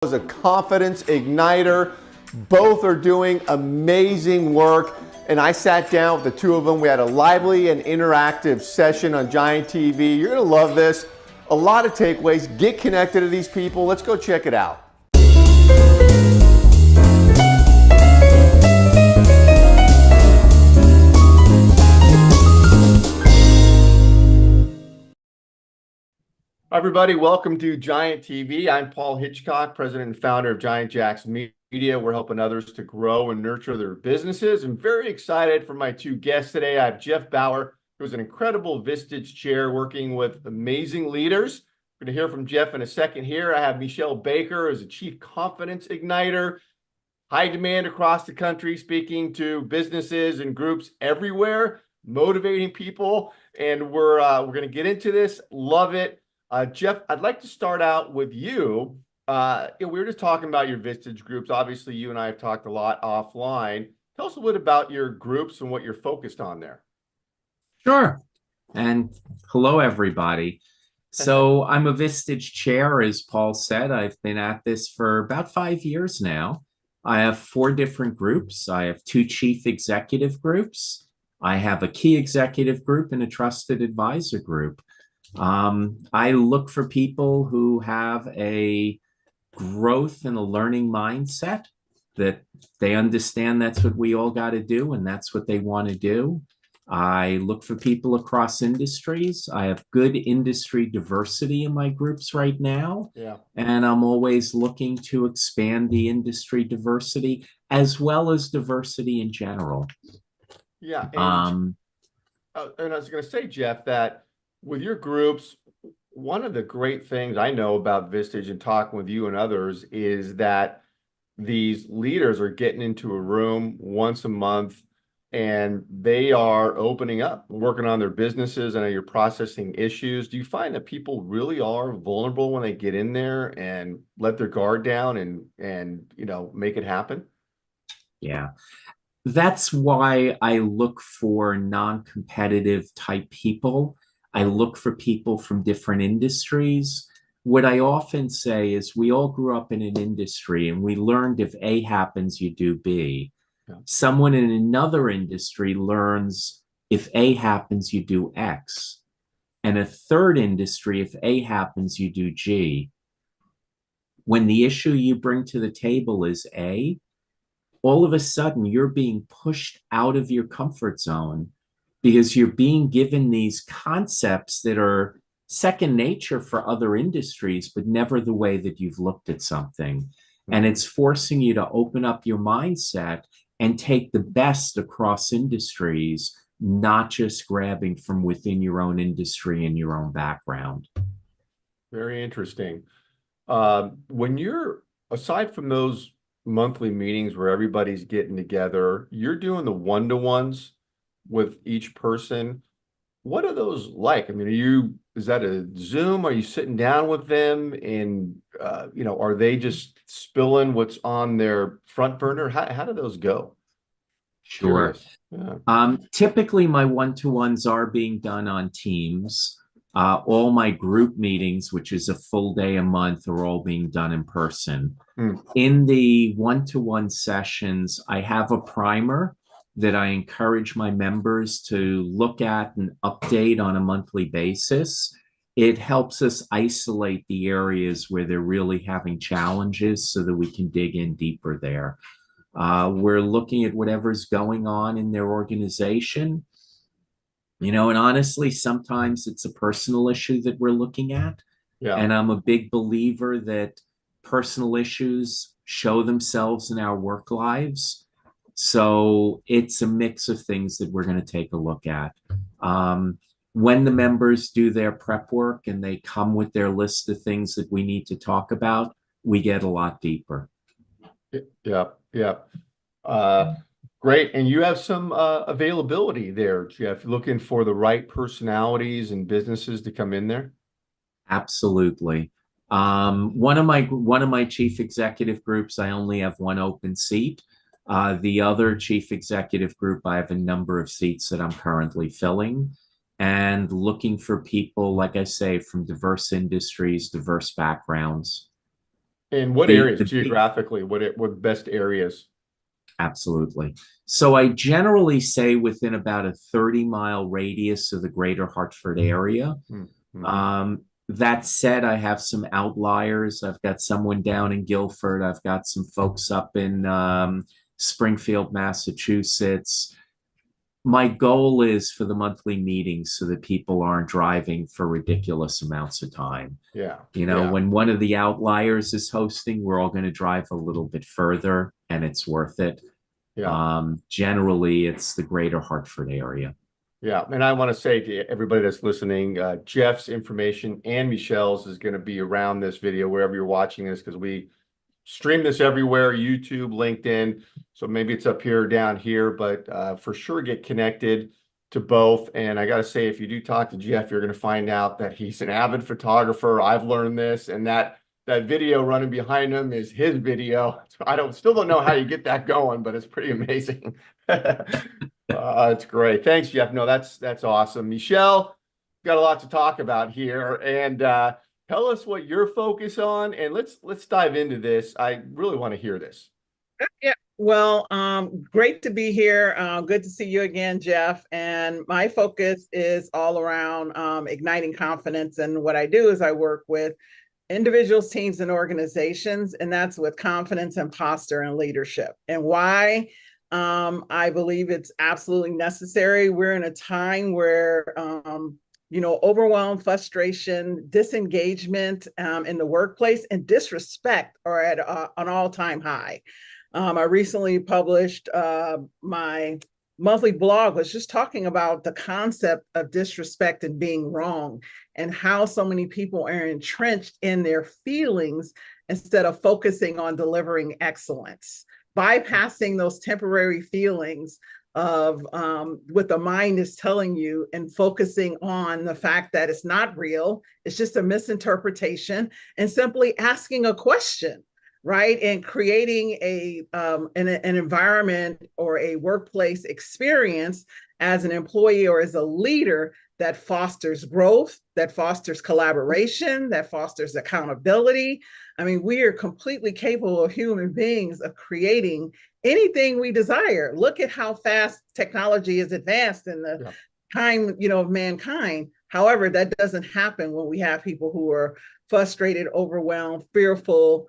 is a confidence igniter. Both are doing amazing work. And I sat down with the two of them. We had a lively and interactive session on Giant TV. You're going to love this. A lot of takeaways. Get connected to these people. Let's go check it out. Hi everybody, welcome to Giant TV. I'm Paul Hitchcock, president and founder of Giant Jacks Media. We're helping others to grow and nurture their businesses. I'm very excited for my two guests today. I have Jeff Bauer, who's an incredible Vistage chair working with amazing leaders. We're going to hear from Jeff in a second here. I have Meshell Baker as a chief confidence igniter, high demand across the country, speaking to businesses and groups everywhere, motivating people. And we're going to get into this. Love it. Jeff, I'd like to start out with you. We were just talking about your Vistage groups. Obviously, you and I have talked a lot offline. Tell us a bit about your groups and what you're focused on there. Sure. And hello, everybody. So I'm a Vistage chair, as Paul said. I've been at this for about 5 years now. I have 4 different groups. I have 2 chief executive groups. I have a key executive group and a trusted advisor group. I look for people who have a growth and a learning mindset, that they understand that's what we all got to do and that's what they want to do. I look for people across industries. I have good industry diversity in my groups right now. Yeah. And I'm always looking to expand the industry diversity as well as diversity in general. Yeah. And I was going to say, Jeff, that with your groups, one of the great things I know about Vistage and talking with you and others is that these leaders are getting into a room once a month and they are opening up, working on their businesses. I know you're processing issues. Do you find that people really are vulnerable when they get in there and let their guard down and make it happen? Yeah. That's why I look for non-competitive type people. I look for people from different industries. What I often say is we all grew up in an industry and we learned if A happens, you do B. Yeah. Someone in another industry learns if A happens, you do X. And a third industry, if A happens, you do G. When the issue you bring to the table is A, all of a sudden you're being pushed out of your comfort zone, because you're being given these concepts that are second nature for other industries, but never the way that you've looked at something. Mm-hmm. And it's forcing you to open up your mindset and take the best across industries, not just grabbing from within your own industry and your own background. Very interesting. When you're, aside from those monthly meetings where everybody's getting together, you're doing the one-to-ones with each person. What are those like? I mean, is that a Zoom? Are you sitting down with them and, are they just spilling what's on their front burner? How do those go? Sure. Yeah. Typically my one-to-ones are being done on Teams. All my group meetings, which is a full day a month, are all being done in person. In the one-to-one sessions, I have a primer that I encourage my members to look at and update on a monthly basis. It helps us isolate the areas where they're really having challenges so that we can dig in deeper there. We're looking at whatever's going on in their organization. And honestly, sometimes it's a personal issue that we're looking at. Yeah. And I'm a big believer that personal issues show themselves in our work lives. So it's a mix of things that we're going to take a look at. When the members do their prep work and they come with their list of things that we need to talk about, we get a lot deeper. Yeah. Great. And you have some availability there, Jeff, looking for the right personalities and businesses to come in there? Absolutely. One of my chief executive groups, I only have 1 open seat. The other chief executive group, I have a number of seats that I'm currently filling, and looking for people, like I say, from diverse industries, diverse backgrounds. In what The areas the big geographically? What best areas? Absolutely. So I generally say within about a 30-mile radius of the greater Hartford area. Mm-hmm. That said, I have some outliers. I've got someone down in Guilford. I've got some folks up in Springfield, Massachusetts. My goal is for the monthly meetings so that people aren't driving for ridiculous amounts of time. Yeah. You know, Yeah. when one of the outliers is hosting, we're all going to drive a little bit further and it's worth it. Yeah. Generally, it's the greater Hartford area. Yeah, and I want to say to everybody that's listening, Jeff's information and Meshell's is going to be around this video wherever you're watching this, because we stream this everywhere, YouTube, LinkedIn. So maybe it's up here or down here, but for sure get connected to both. And I got to say, if you do talk to Jeff, you're going to find out that he's an avid photographer. I've learned this, and that video running behind him is his video. So still don't know how you get that going, but it's pretty amazing. It's great. Thanks, Jeff. No, that's awesome. Meshell, got a lot to talk about here, and tell us what you're focused on, and let's dive into this. I really want to hear this. Yeah. Well, great to be here. Good to see you again, Jeff. And my focus is all around igniting confidence. And what I do is I work with individuals, teams, and organizations, and that's with confidence, imposter, and leadership. And why? I believe it's absolutely necessary. We're in a time where overwhelm, frustration, disengagement in the workplace, and disrespect are at an all-time high. I recently published my monthly blog was just talking about the concept of disrespect and being wrong, and how so many people are entrenched in their feelings instead of focusing on delivering excellence, bypassing those temporary feelings of what the mind is telling you and focusing on the fact that it's not real, it's just a misinterpretation, and simply asking a question, right? And creating an environment or a workplace experience as an employee or as a leader that fosters growth, that fosters collaboration, that fosters accountability. I mean, we are completely capable of human beings of creating anything we desire. Look at how fast technology is advanced in the time, of mankind. However, that doesn't happen when we have people who are frustrated, overwhelmed, fearful,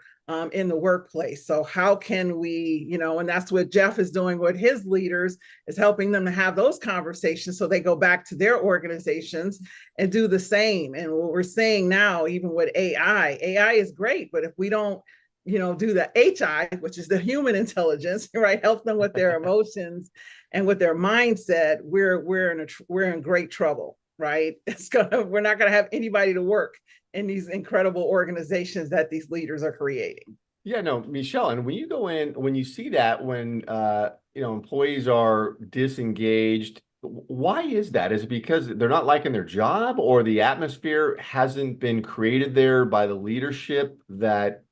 in the workplace. So how can we, and that's what Jeff is doing with his leaders, is helping them to have those conversations so they go back to their organizations and do the same. And what we're saying now, even with AI is great, but if we don't, do the HI, which is the human intelligence, right, help them with their emotions and with their mindset, we're in great trouble, right? We're not gonna have anybody to work in these incredible organizations that these leaders are creating. Yeah, no, Meshell, and when you go in, when you see that, when employees are disengaged, why is that? Is it because they're not liking their job, or the atmosphere hasn't been created there by the leadership that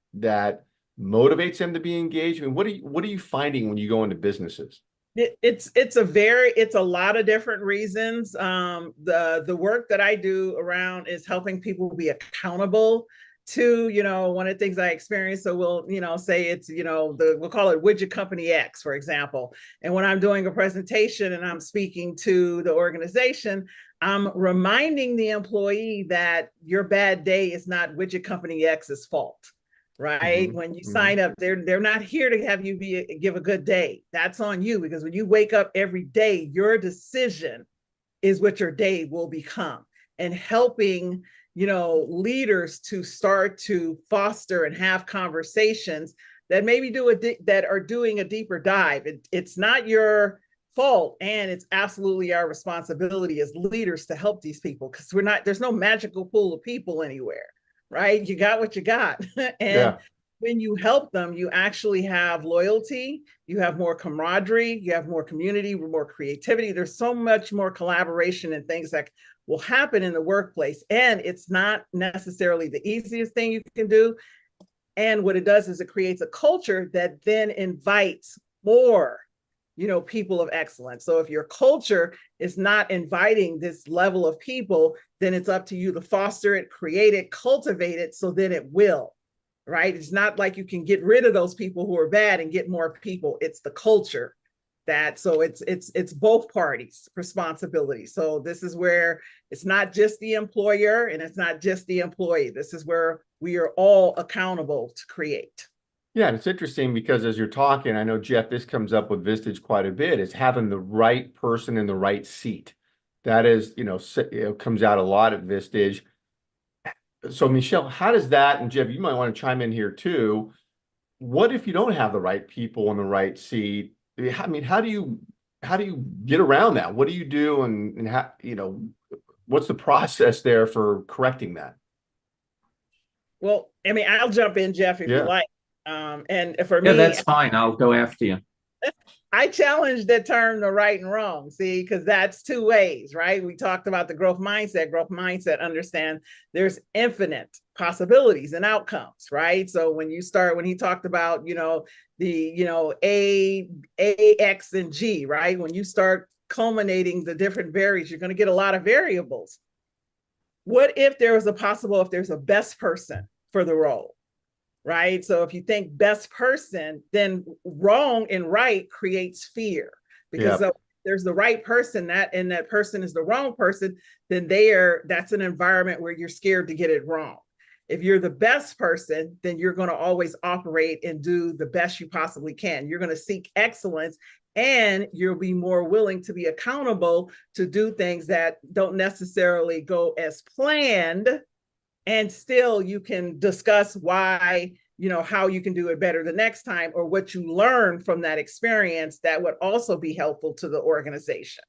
motivates them to be engaged? I mean, what are you finding when you go into businesses? It's a lot of different reasons. The work that I do around is helping people be accountable to, one of the things I experience. So we'll, say it's, we'll call it widget company X, for example. And when I'm doing a presentation and I'm speaking to the organization, I'm reminding the employee that your bad day is not widget company X's fault. Right. Mm-hmm. When you Mm-hmm. sign up, they're not here to have you give a good day. That's on you, because when you wake up every day, your decision is what your day will become. And helping, leaders to start to foster and have conversations that maybe that are doing a deeper dive. It's not your fault, and it's absolutely our responsibility as leaders to help these people, because there's no magical pool of people anywhere. Right? You got what you got. And when you help them, you actually have loyalty, you have more camaraderie, you have more community, more creativity. There's so much more collaboration and things that will happen in the workplace. And it's not necessarily the easiest thing you can do. And what it does is it creates a culture that then invites more, people of excellence. So if your culture is not inviting this level of people, then it's up to you to foster it, create it, cultivate it, so then it will, right? It's not like you can get rid of those people who are bad and get more people. It's the culture that, so it's both parties' responsibility. So this is where it's not just the employer and it's not just the employee. This is where we are all accountable to create. Yeah, and it's interesting because as you're talking, I know, Jeff, this comes up with Vistage quite a bit, is having the right person in the right seat. That is, comes out a lot at Vistage. So, Meshell, how does that, and Jeff, you might want to chime in here too. What if you don't have the right people in the right seat? I mean, how do you get around that? What do you do, and how, what's the process there for correcting that? Well, I mean, I'll jump in, Jeff, if you Yeah. like. And for Yeah, me, that's fine. I'll go after you. I challenge that term, the right and wrong, see, because that's two ways, right? We talked about the growth mindset. Growth mindset understand there's infinite possibilities and outcomes, right? So when he talked about, A, X, and G, right? When you start culminating the different variables, you're going to get a lot of variables. What if there's a best person for the role? Right? So if you think best person, then wrong and right creates fear, because Yeah. there's the right person that person is the wrong person, then that's an environment where you're scared to get it wrong. If you're the best person, then you're going to always operate and do the best you possibly can. You're going to seek excellence, and you'll be more willing to be accountable to do things that don't necessarily go as planned, and still you can discuss why, how you can do it better the next time, or what you learn from that experience that would also be helpful to the organization.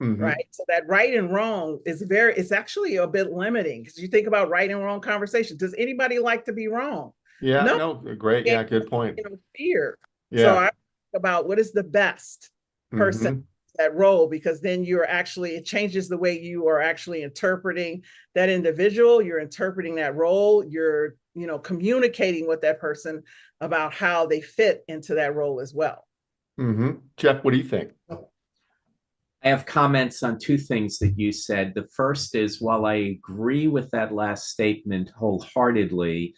Mm-hmm. Right. So that right and wrong it's actually a bit limiting, because you think about right and wrong conversation. Does anybody like to be wrong? Yeah. No. No. Great. Yeah. Good point. Fear. So Yeah. I think about what is the best person Mm-hmm. that role, because then it changes the way you are actually interpreting that individual. You're interpreting that role. You're, communicating with that person about how they fit into that role as well. Mm-hmm. Jeff, what do you think? I have comments on two things that you said. The first is, while I agree with that last statement wholeheartedly,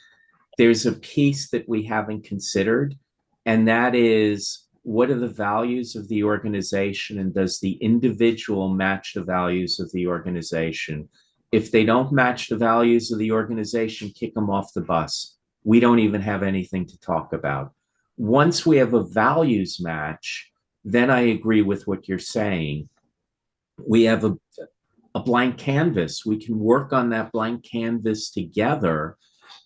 there's a piece that we haven't considered, and that is, what are the values of the organization, and does the individual match the values of the organization? If they don't match the values of the organization, kick them off the bus. We don't even have anything to talk about. Once we have a values match, then I agree with what you're saying. We have a blank canvas. We can work on that blank canvas together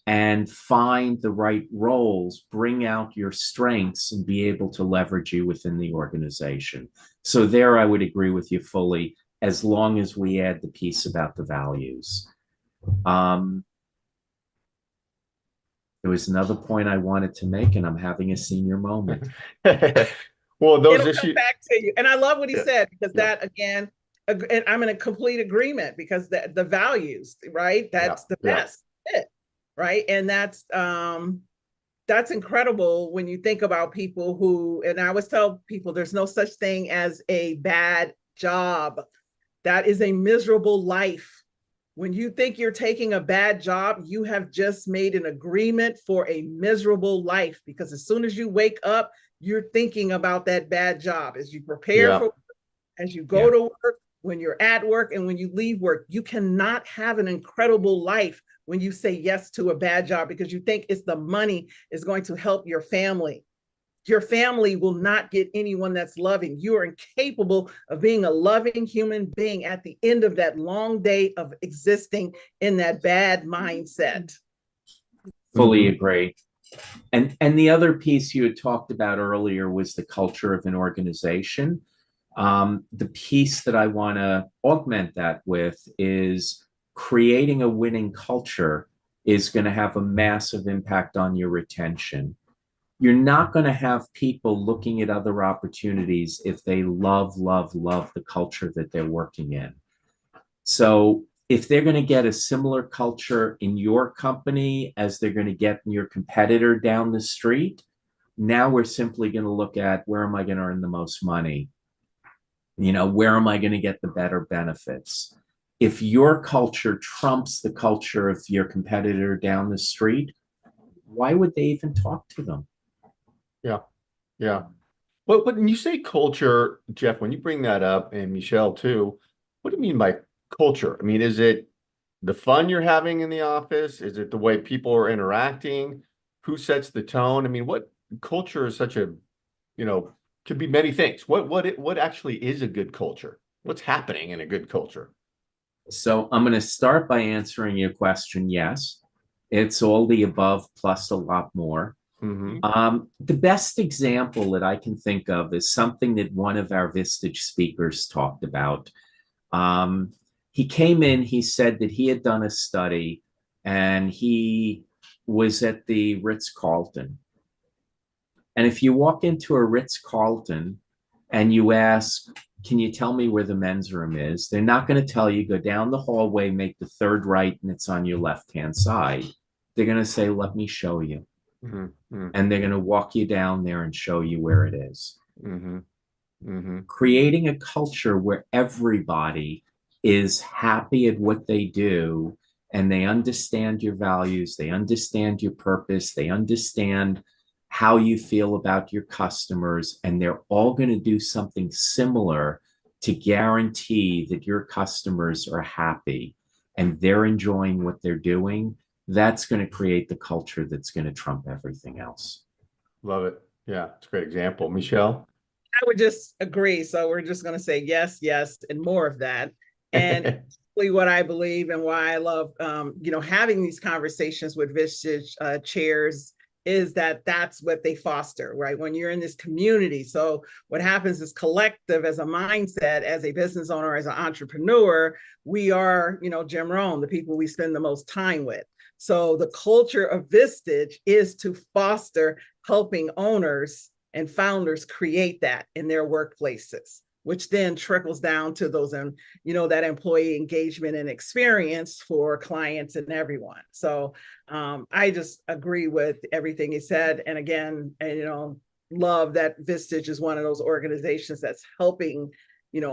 and find the right roles, bring out your strengths, and be able to leverage you within the organization. So there, I would agree with you fully, as long as we add the piece about the values. There was another point I wanted to make, and I'm having a senior moment. Well, those It'll come issues. back to you. And I love what he Yeah. said, because Yeah. that, again, and I'm in a complete agreement, because the values, right? That's the Yeah. best fit, right? And that's incredible when you think about people who, and I always tell people, there's no such thing as a bad job. That is a miserable life. When you think you're taking a bad job, you have just made an agreement for a miserable life, because as soon as you wake up, you're thinking about that bad job. As you prepare Yeah. for, as you go to work, when you're at work, and when you leave work. You cannot have an incredible life when you say yes to a bad job, because you think it's the money is going to help your family. Your family will not get anyone that's loving. You are incapable of being a loving human being at the end of that long day of existing in that bad mindset. Fully agree. And the other piece you had talked about earlier was the culture of an organization. The piece that I want to augment that with is creating a winning culture is going to have a massive impact on your retention. You're not going to have people looking at other opportunities if they love the culture that they're working in. So if they're going to get a similar culture in your company as they're going to get in your competitor down the street, now we're simply going to look at, where am I going to earn the most money? Where am I going to get the better benefits? If your culture trumps the culture of your competitor down the street, why would they even talk to them? Yeah. Yeah. Well, when you say culture, Jeff, when you bring that up, and Meshell too, what do you mean by culture? I mean, is it the fun you're having in the office? Is it the way people are interacting? Who sets the tone? I mean, what culture is such a, could be many things. What actually is a good culture? What's happening in a good culture? So I'm going to start by answering your question. Yes, it's all the above plus a lot more. Mm-hmm. The best example that I can think of is something that one of our Vistage speakers talked about. Um, he came in, he said that he had done a study and he was at the Ritz-Carlton. And if you walk into a Ritz-Carlton and you ask, can you tell me where the men's room is? They're not going to tell you, go down the hallway, make the third right, and it's on your left-hand side. They're going to say, let me show you. Mm-hmm. And they're going to walk you down there and show you where it is. Mm-hmm. Mm-hmm. Creating a culture where everybody is happy at what they do and they understand your values, they understand your purpose, they understand how you feel about your customers, and they're all going to do something similar to guarantee that your customers are happy and they're enjoying what they're doing. That's going to create the culture that's going to trump everything else. Love it. Yeah, it's a great example. Meshell? I would just agree. So we're just going to say yes, yes, and more of that. And what I believe and why I love, having these conversations with Vistage chairs is that that's what they foster, right? When you're in this community. So what happens is collective as a mindset, as a business owner, as an entrepreneur, we are, Jim Rohn, the people we spend the most time with. So the culture of Vistage is to foster helping owners and founders create that in their workplaces, which then trickles down to those, that employee engagement and experience for clients and everyone. So I just agree with everything he said. And again, love that Vistage is one of those organizations that's helping,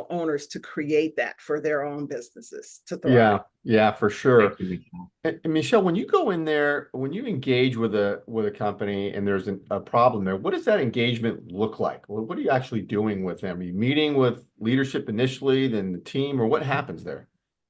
owners to create that for their own businesses to thrive. Yeah, for sure. Thank you. And Meshell, when you go in there, when you engage with a company and there's a problem there, what does that engagement look like? What are you actually doing with them? Are you meeting with leadership initially, then the team, or what happens there?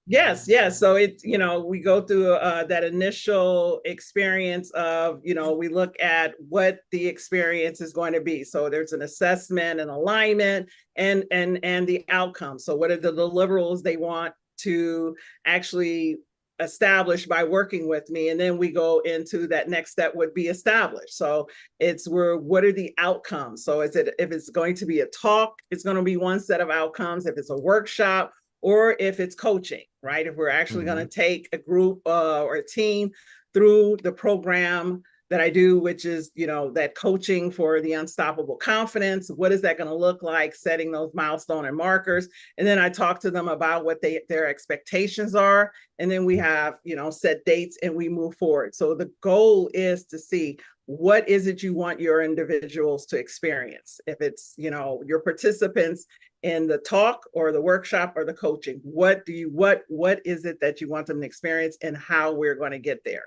Yes. So we go through that initial experience of, we look at what the experience is going to be. So there's an assessment and alignment and the outcome. So what are the deliverables they want to actually establish by working with me? And then we go into that next step would be established. So what are the outcomes? So if it's going to be a talk, it's going to be one set of outcomes. If it's a workshop, or if it's coaching, right? If we're actually going to take a group or a team through the program that I do, which is, that coaching for the unstoppable confidence. What is that going to look like? Setting those milestone and markers. And then I talk to them about what their expectations are. And then we have, set dates and we move forward. So the goal is to see what is it you want your individuals to experience. If it's, your participants in the talk or the workshop or the coaching, what is it that you want them to experience and how we're going to get there?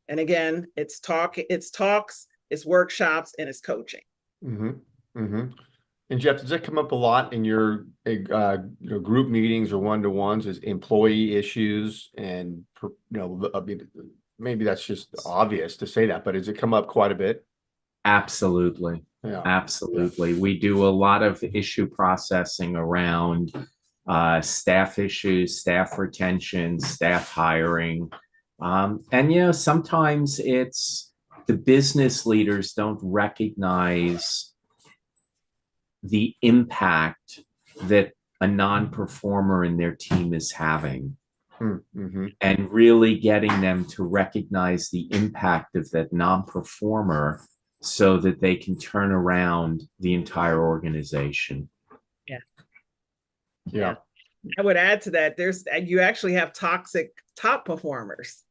And again, it's talks, it's workshops, and it's coaching. Mm-hmm. Mm-hmm. And Jeff, does that come up a lot in your group meetings or one-to-ones as employee issues? And I mean, maybe that's just obvious to say that, but does it come up quite a bit? Absolutely. Yeah. Absolutely. We do a lot of issue processing around staff issues, staff retention, staff hiring. And, sometimes it's the business leaders don't recognize the impact that a non-performer in their team is having. Mm-hmm. And really getting them to recognize the impact of that non-performer so that they can turn around the entire organization. Yeah. I would add to that, you actually have toxic top performers,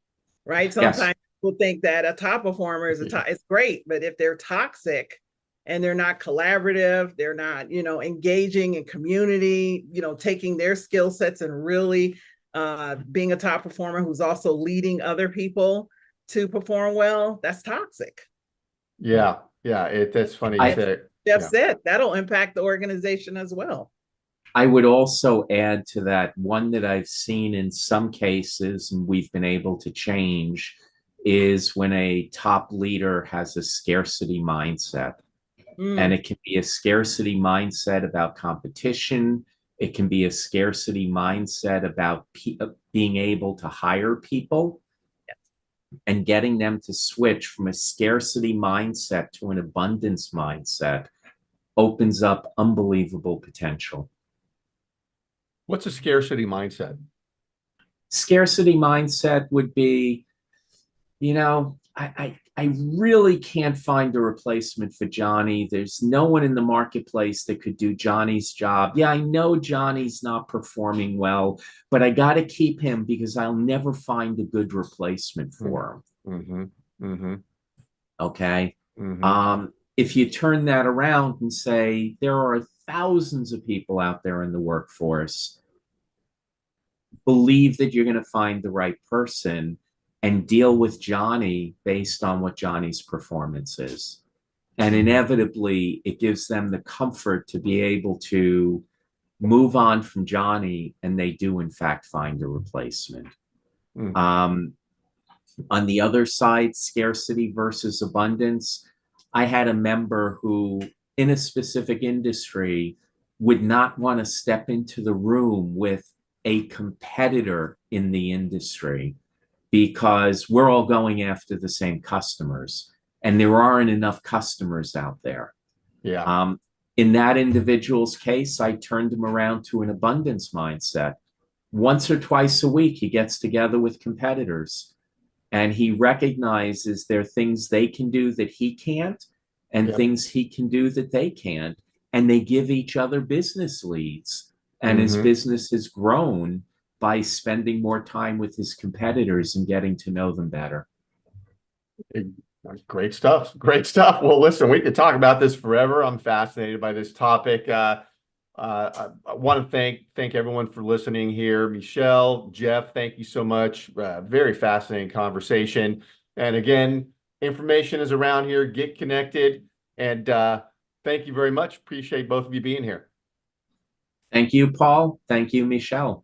right? Sometimes people think that a top performer is it's great, but if they're toxic and they're not collaborative, they're not, engaging in community, taking their skill sets and really being a top performer who's also leading other people, to perform well, that's toxic. Yeah, yeah. That's funny you said it. Jeff Yeah. said that'll impact the organization as well. I would also add to that one that I've seen in some cases, and we've been able to change, is when a top leader has a scarcity mindset. And it can be a scarcity mindset about competition. It can be a scarcity mindset about being able to hire people and getting them to switch from a scarcity mindset to an abundance mindset opens up unbelievable potential. What's a scarcity mindset? Scarcity mindset would be, I really can't find a replacement for Johnny. There's no one in the marketplace that could do Johnny's job. Yeah, I know Johnny's not performing well, but I got to keep him because I'll never find a good replacement for him. Mm-hmm. Mm-hmm. Okay. Mm-hmm. If you turn that around and say there are thousands of people out there in the workforce, believe that you're going to find the right person and deal with Johnny based on what Johnny's performance is. And inevitably, it gives them the comfort to be able to move on from Johnny, and they do, in fact, find a replacement. On the other side, scarcity versus abundance, I had a member who, in a specific industry, would not want to step into the room with a competitor in the industry because we're all going after the same customers and there aren't enough customers out there. Yeah. In that individual's case, I turned him around to an abundance mindset. Once or twice a week, he gets together with competitors and he recognizes there are things they can do that he can't and things he can do that they can't. And they give each other business leads. And his business has grown by spending more time with his competitors and getting to know them better. Great stuff. Great stuff. Well, listen, we could talk about this forever. I'm fascinated by this topic. I want to thank everyone for listening here. Meshell, Jeff, thank you so much. Very fascinating conversation. And again, information is around here. Get connected. And thank you very much. Appreciate both of you being here. Thank you, Paul. Thank you, Meshell.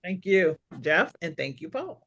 Thank you, Jeff, and thank you, Paul.